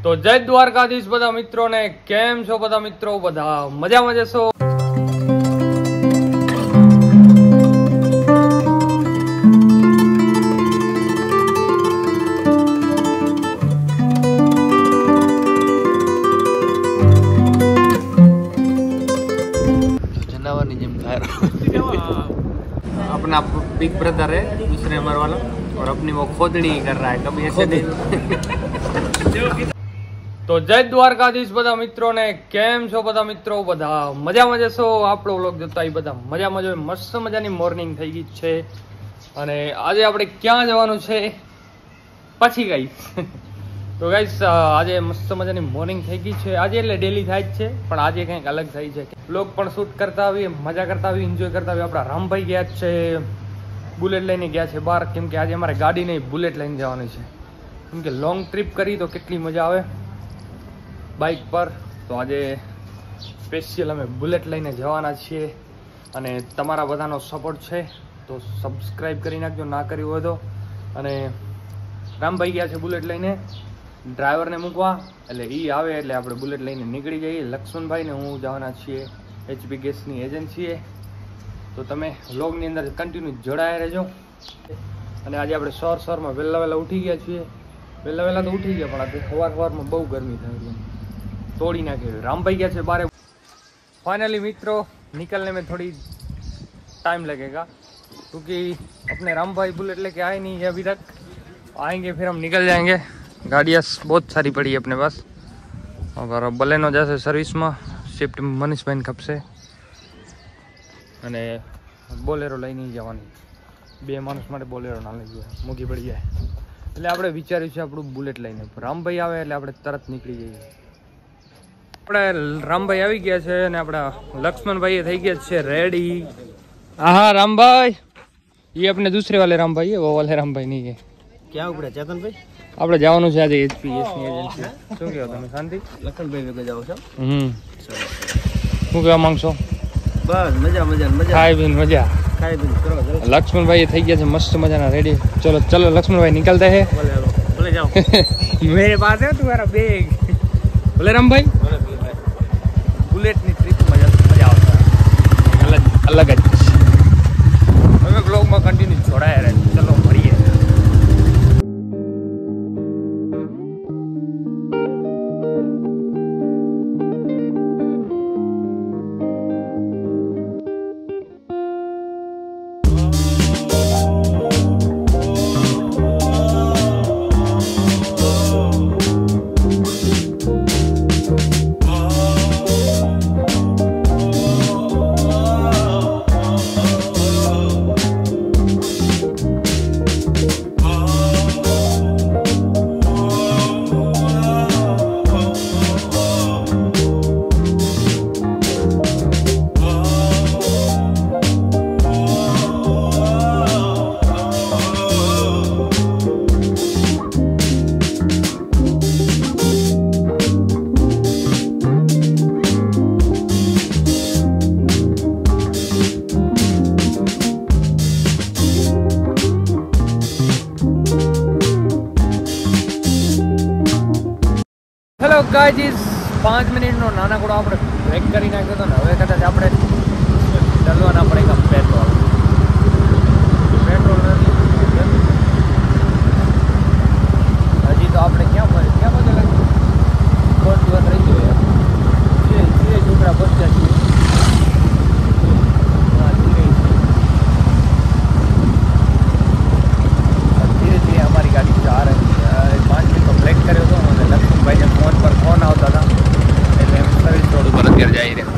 તો જય દ્વારકાધીશ બધા મિત્રોને. કેમ છો બધા મિત્રો? બધા મજામાં જશો? जनावर जिम खा रहा अपना बिग ब्रदर है दूसरे नंबर वाला और अपनी वो खोदड़ी कर रहा है कभी ऐसे नहीं. તો જય દ્વારકાધીશ બધા મિત્રોને. કેમ છો બધા મિત્રો? બધા મજામાં જશો? આપણો વ્લોગ જોતા બધા મજામાં જ હોય. મસ્ત મજાની મોર્નિંગ થઈ ગઈ છે અને આજે આપણે ક્યાં જવાનું છે પછી ગાઈસ. તો ગાઈસ આજે મસ્ત મજાની મોર્નિંગ થઈ ગઈ છે. આજે એટલે ડેલી થાય જ છે પણ આજે કંઈક અલગ થઈ છે. વ્લોગ પણ શૂટ કરતા આવીએ, મજા કરતા આવીએ, એન્જોય કરતા આવીએ. આપણા રામભાઈ ગયા છે, બુલેટ લઈને ગયા છે બહાર, કેમ કે આજે અમારે ગાડી નહીં બુલેટ લઈને જવાની છે. કેમ કે લોંગ ટ્રીપ કરી તો કેટલી મજા આવે બાઇક પર. તો આજે સ્પેશિયલ અમે બુલેટ લઈને જવાના છીએ અને તમારા બધાનો સપોર્ટ છે તો સબસ્ક્રાઈબ કરી નાખજો ના કર્યું હોય તો. અને રામભાઈ ગયા છે બુલેટ લઈને ડ્રાઈવરને મૂકવા, એટલે એ આવે એટલે આપણે બુલેટ લઈને નીકળી જઈએ. લક્ષ્મણભાઈને હું જવાના છીએ HP ગેસની એજન્સીએ. તો તમે વ્લોગની અંદર કન્ટિન્યુ જોડાયા રહેજો. અને આજે આપણે સવારમાં વહેલા ઉઠી ગયા છીએ. વહેલા તો ઉઠી ગયા પણ આજે સવારમાં બહુ ગરમી થઈ तोड़ी नाखे. रामभाई क्या बारे फाइनली मित्रों निकलने में थोड़ी टाइम लगेगा क्योंकि अपने रामभाई बुलेट लेके आए नहीं है अभी तक. आएंगे फिर हम निकल जाएंगे. गाड़ियाँ बहुत सारी पड़ी है अपने पास. और बलेनो जैसे सर्विस में शिफ्ट मनीष भाई कब से અને બોલેરો લઈ નહીં જવાની. બે માણસ માટે બોલેરો ના લઈ જાય, મૂકી પડી જાય. એટલે આપણે વિચાર્યું છે આપણું બુલેટ લઈને. રામભાઈ આવે એટલે આપણે તરત નીકળી જઈએ. આપણે રામભાઈ આવી ગયા છે અને આપણા લક્ષ્મણભાઈ થઈ ગયા છે રેડી. હા रामभाई ये अपने दूसरे वाले रामभाई है, वो वाले रामभाई नहीं है. क्या ઉપડે ચેતનભાઈ? આપણે જવાનું છે આજે HP ગેસની એજન્સી. શું કહો તમે? શાંતિ? લખનભાઈ વેગે જાવ છો? શું કહેવા માંગશો? બસ મજા ખાઈ પીને મજા. ખાઈ પીને કરો. લક્ષ્મણભાઈ થઈ ગયા છે મસ્ત મજાના રેડી. ચલો ચલો લક્ષ્મણભાઈ निकलते हैं. બોલે જાઓ. मेरे पास है तुम्हारा बैग. बोले रामभाई બુલેટની ટ્રીપ મજા આવતા અલગ જ. હવે બ્લોગમાં કન્ટિન્યુ જોડાયા રહે. ચલો મળીએ. હેલો ગાઈઝ, 5 મિનિટનો નાનકડો આપણે બ્રેક કરી નાખ્યો હતો ને હવે કદાચ આપણે ડલવાના પડેગા પેટ્રોલ નથી. હજી તો આપણે ક્યાં બધે થોડો દિવસ રહી ગયો યાર. ધીરે છોકરા બચ્યા છીએ. ધીરે ધીરે અમારી ગાડી જા રહી છે. 5 મિનિટનો બ્રેક કર્યો હતો અને લક્ષ્મણભાઈને ફોન પર ફોન આવતા હતા એટલે એમ સર્વિસ રોડ ઉપર અત્યારે જઈ રહ્યા.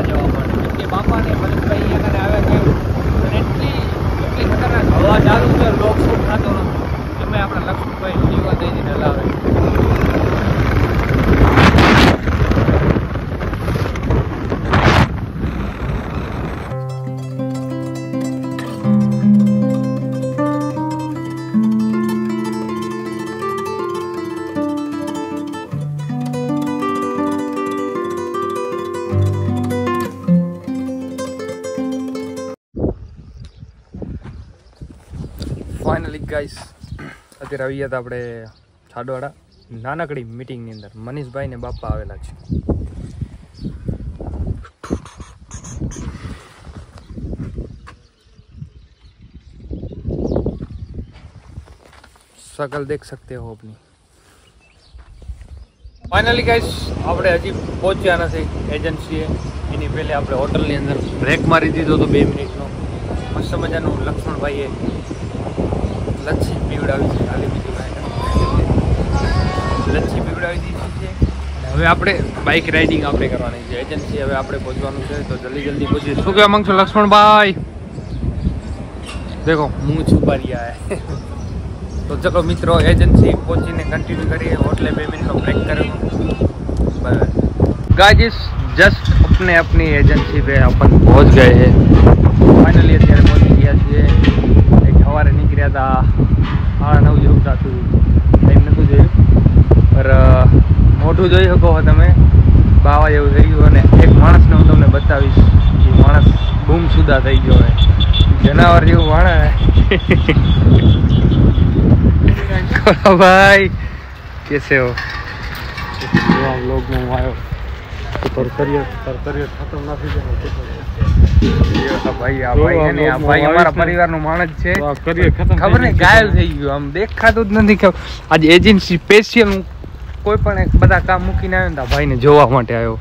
જવા માટે. કેમ કે બાપા ને મનીષભાઈ અહીંયા કને આવ્યા છે અને એટલી ખતરનાક હવા ચાલુ છે, લોક શૂટ થતો નથી. તમે આપણા લક્ષ્મણભાઈ જીવા દઈને હલાવે. ફાઇનલી ગાઈસ અત્યારે આવી ગયા હતા આપણે છાડવાડા નાનકડી મીટિંગની અંદર. મનીષભાઈ ને બાપા આવેલા છે. शकल देख सकते हो अपनी. ફાઇનલી ગાઈસ આપણે હજી પહોંચ્યા નથી એજન્સીએ. એની પહેલે આપણે હોટલની અંદર બ્રેક મારી દીધો તો 2 મિનિટનો. મસ્ત મજાનું લક્ષ્મણભાઈએ લચ્છી પીવડાવી છે. ખાલી બીજું કાંઈ લચ્છી પીવડાવી દીધી છે. હવે આપણે બાઇક રાઇડિંગ આપણે કરવાની છે. એજન્સી હવે આપણે પહોંચવાનું છે તો જલ્દી પહોંચીએ. શું કહેવા માંગશો લક્ષ્મણભાઈ? દેખો મુંહ છુપા રહ્યા હે. तो चलो मित्रों एजेंसी पहुंचीने कंटिन्यू करिए. होटले 2 मिनट का ब्रेक करें. गाइस जस्ट अपनी एजेंसी पे अपन पहुंच गए हैं. फाइनली અત્યારે પહોંચી ગયા છીએ. એક સવારે નીકળ્યા હતા 9:30 જેવું થતું. ટાઈમ નહોતું જોયું પર મોઢું જોઈ શકો તમે. બાવા જેવું થઈ ગયું. અને એક માણસને હું તમને બતાવીશ. એ માણસ ગુમસુદા થઈ ગયો હોય. જનાવર જેવું માણસ. भाई कैसे हो? लोग में आयो तरतरिया खत्म ना थी जाए. भाई आ भाई है ने आ भाई हमारा परिवार नो मानस छे. खबर नहीं घायल થઈ ગયો. આમ દેખાતું જ નથી. આજ એજન્સી સ્પેશિયલ કોઈ પણ એક બધા કામ મૂકીને આવ્યો ને ભાઈને જોવા માટે આવ્યો.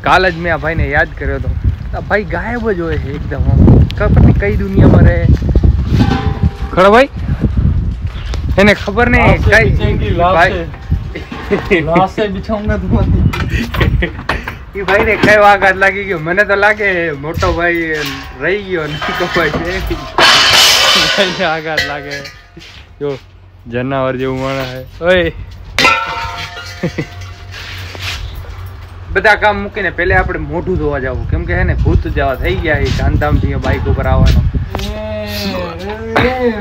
કાલ જ મેં આ ભાઈને યાદ કર્યો હતો. આ ભાઈ ગાયબ જ હોય છે એકદમ. ખબર નહીં કઈ દુનિયામાં રહે. ખરો ભાઈ એને ખબર નહીં કઈ લાશે બિછાઉંગા તું. એ ભાઈ ને કઈ વાઘાત લાગી ગયો. મને તો લાગે મોટો ભાઈ રહી ગયો નહીં તો ભાઈ આઘાત લાગે. જો જનાવર જેવું માણસ હે. ઓય બધા કામ મૂકીને પેલે આપણે મોઢું ધોવા જવું. કેમ કે હે ને ભૂત જેવા થઈ ગયા એ કાંધામ થી બાઈક ઉપર આવવાનો.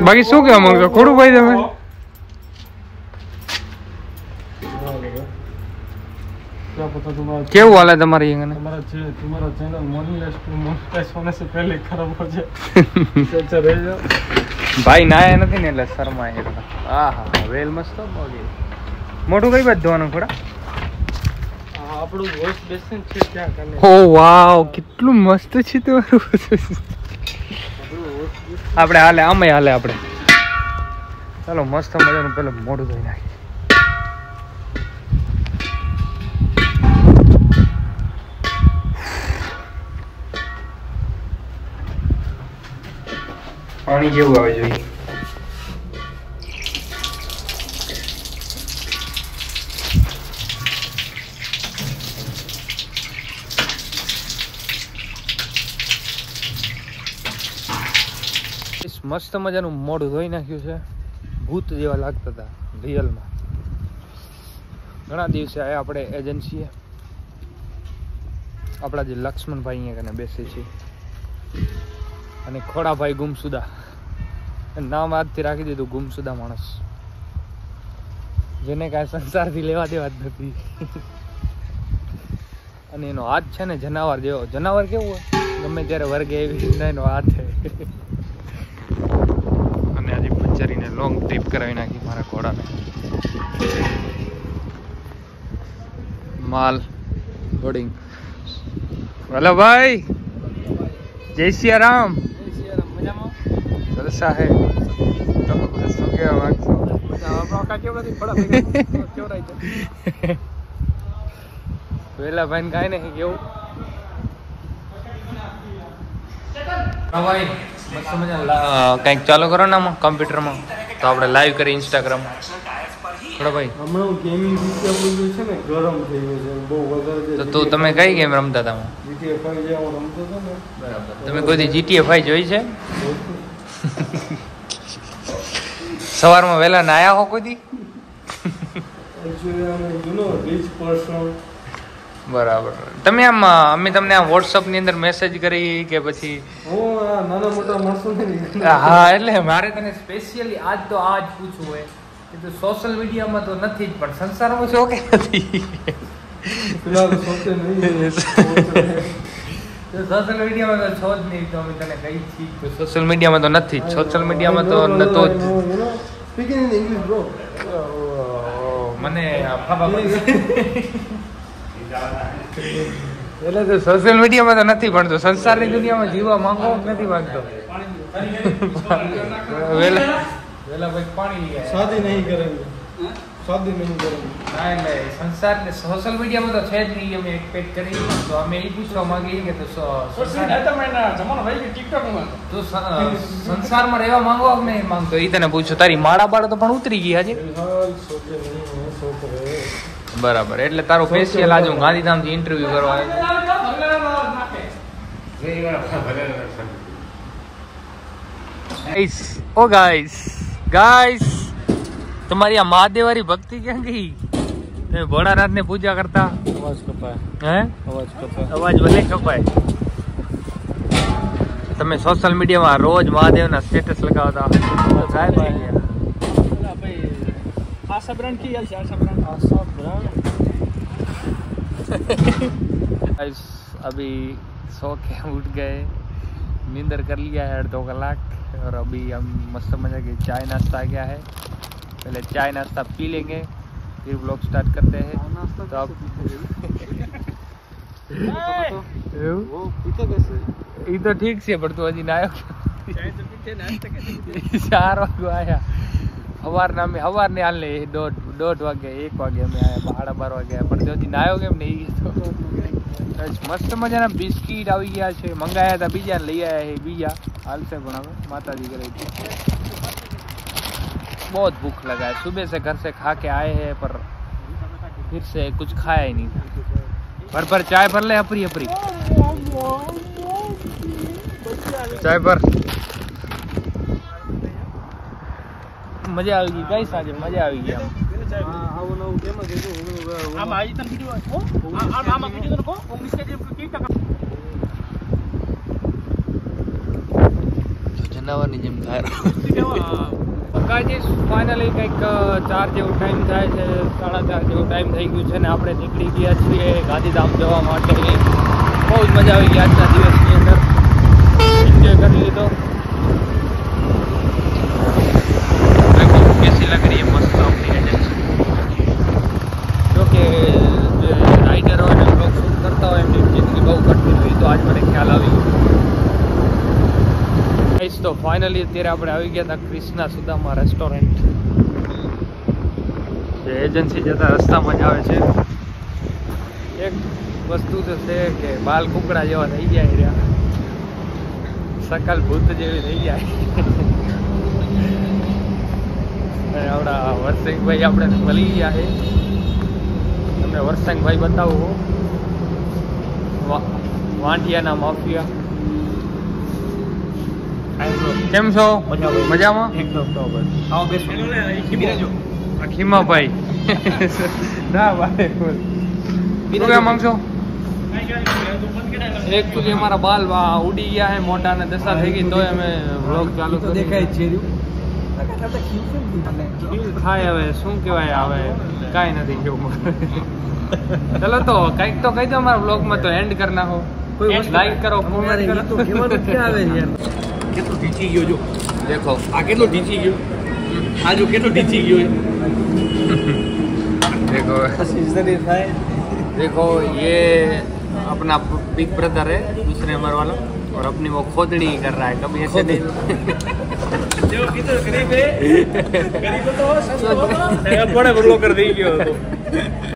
બાકી શું કહેવા માંગો ખોડું ભાઈ તમે? કેવું हाल है तुम्हारी? तुम्हारा चैनल मोनेटाइज होने से पहले खराब हो जाए. भाई નાયા નથી ને એટલે શરમાય. આહા વેલ મસ્ત મોટું કઈ બાજુ ધોવાનું થોડા? આપણું વોઇસ બેસન છે ત્યાં કને. ઓ વાવ કેટલું મસ્ત છે તમારું. આપણે હાલે આમે હાલે આપણે. ચાલો મસ્ત મજાનું પેલું મોઢું ધોઈ નાખીએ. પાણી જેવું આવે જોઈએ. મસ્ત મજાનું મોઢું ધોઈ નાખ્યું છે. ભૂત જેવા લાગતા હતા રિયલમાં. ઘણા દિવસે આયા આપણે એજન્સીએ. આપણા જે લક્ષ્મણભાઈ અહીંયા કને બેસે છે અને ખોડાભાઈ ગુમસુદા. નામ આજથી રાખી દીધું ગુમસુદા માણસ. જેને કાંઈ સંસારથી લેવા દેવા જ નથી. અને એનો હાથ છે ને જનાવર જેવો. જનાવર કેવું હોય ગમે ત્યારે વર્ગે એવી રીતના એનો હાથ છે. અને આજે પંચરીને લોંગ ટ્રીપ કરાવી નાખી મારા ઘોડાને. માલ લોડિંગ. હલો ભાઈ જય સિયારામ. જલસા હે. શું કહેવા માંગશો? વેલા ભાઈ કાંઈ નહીં કેવું. ભાઈ મસ્ત મજા કંઈક ચાલુ કરો ને આમાં કમ્પ્યુટરમાં તો આપણે લાઈવ કરી ઇન્સ્ટાગ્રામ. ભાઈ હમણાં ગેમિંગ PC આપણું છે ને ગરમ થઈ ગયું છે બહુ વધારે. તો તમે કઈ ગેમ રમતા હતા? GTA 5 જે હું રમતો હતો ને. બરાબર. તમે કોઈ GTA 5 જોઈ છે? સવારમાં વહેલા નાયા હો કોઈ દી? Actually, you know, rich person. બરાબર. તમે આમ અમે તમને આમ WhatsApp ની અંદર મેસેજ કરી કે પછી હું આ નાના મોટા માણસોને હા એટલે મારે તને સ્પેશિયલી આજ તો આ જ પૂછવું હોય કે તું સોશિયલ મીડિયામાં તો નથી જ પણ સંસારમાં છો કે નથી? ફિલહાલ સોચે નહીં. સોશિયલ મીડિયામાં તો છો જ નહીં તો અમે તને કહી છીએ કે સોશિયલ મીડિયામાં તો નથી જ. સોશિયલ મીડિયામાં તો નતો જ. Speaking in English, bro. મને એટલે તો સોશિયલ મીડિયામાં તો નથી ભણતો, સંસારની દુનિયામાં જીવવા માંગો નથી માંગતો. વેલા ભાઈ પાણી લઈ शादी नहीं करेंगे. शादी नहीं करेंगे. ના એટલે સંસાર ને સોશિયલ મીડિયામાં તો છે જ નહીં. અમે એક્સપેક્ટ કરી તો અમે એ પૂછવા માંગીએ કે તો સંસારમાં રહેવા માંગો કે નહીં માંગતો એ તને પૂછો. તારી માળા બાળા તો પણ ઉતરી ગઈ હજી. फिलहाल सोचे नहीं है, सोच रहे. બરાબર. એટલે તારો ફેશિયલ આજે હું ગાંધીધામથી ઇન્ટરવ્યુ કરવા આવ્યો. ઓ ગાઈસ તમારી આ મહાદેવારી ભક્તિ ક્યાં ગઈ? તમે ભોળાનાથ ને પૂજા કરતા आवाज कपाए. હે? आवाज कपाए. અવાજ ભલે કપાય. તમે સોશિયલ મીડિયામાં રોજ મહાદેવના સ્ટેટસ લગાવતા ગાયબ થઈ ગયા. आशा ब्रांड की यार आशा ब्रांड. गाइस अभी सो के उठ गए, नींदर कर लिया है 2 कलाक और अभी हम मस्त मजा के चाय नाश्ता आ गया है. पहले चाय नाश्ता पी लेंगे फिर ब्लॉग स्टार्ट करते हैं. तो अब वो पीते कैसे? ये तो ठीक से पर तू हजी नायो 4 वागे आया. हवार ने हाल ने 1:30 वागे 1 वागे અમે આયા 12 વાગે પણ હજી નાયો કેમ નહીં? મસ્ત મજાના બિસ્કીટ આવી ગયા છે. મંગાયા હતા બીજા લઈ આયા है બીજા हालसे પણ હવે माताजी करे. बहुत भूख लगा है. सुबह से घर से खा के आए हैं पर फिर से कुछ खाया ही नहीं था. भर चाय भर ले अपरी चाय भर. મજા આવી ગઈ ગાઈસ. આજે મજા આવી ગઈ. આવું નવું કેમ કીધું આમ આજી તન વિડિયો આમ વિડિયો કો 19 કે કી ટકા તો જનાવરની જેમ થાય. ગાઈસ ફાઇનલી કંઈક 4 જેવો ટાઈમ થાય છે, 4:30 જેવો ટાઈમ થઈ ગયું છે ને આપણે નીકળી ગયા છીએ ગાંધીધામ જવા માટે. બહુ જ મજા આવી ગઈ આજના દિવસની અંદર. એન્જોય કરી લીધો. कैसी लग रही है? मस्त अपनी एजेंसी. जो कि राइडर और लोग शूट करता हो એમની જિંદગી બહુ કઠિન હોય તો આજ મને ખ્યાલ આવ્યો. ગાઈસ તો ફાઇનલી અત્યારે આપણે આવી ગયા હતા કૃષ્ણા સુદામા રેસ્ટોરન્ટ. જે એજન્સી જતા રસ્તામાં જ આવે છે. એક વસ્તુ તો છે કે બાલ કુકડા જેવા થઈ જાય રહ્યા, સકલ ભૂત જેવી થઈ જાય. આવડા વર્ષંગભાઈ આપણે મળી ગયા છે. તમને વર્ષંગભાઈ બતાવું વાંઢિયાના માફિયા. કેમ છો? મજામાં એકદમ ટોપ. આવો બેસો. ખીમાભાઈ ના ભાઈ શું કહેવા માંગશો? એકચ્યુઅલી અમારા બાલ ઉડી ગયા છે, મોટા ને દશા થઈ ગઈ તોય અમે વ્લોગ ચાલુ કરી. દેખાય છે થાય હવે શું કહેવાય, હવે કાંઈ નથી કેવું. ચલો તો કંઈક તો કહી દો અમારા બ્લોગમાં તો એન્ડ કરી નાખો. લાઈક કરો, કોમેન્ટ કરો. તો કહેવાનું ક્યાં આવે છે યાર? કેટલું ઢીંચી ગયો જો. देखो આ કેટલું ઢીંચી ગયો. આ જો કેટલું ઢીંચી ગયો. देखो देखो ये अपना बिग ब्रदर है दूसरे नंबर वाला और अपनी वो खोदड़ी कर रहा है. कभी ऐसे नहीं જો કીધું ગરીબ હે ગરીબ તો બડે બડલો કર દઈ ગયો હતો.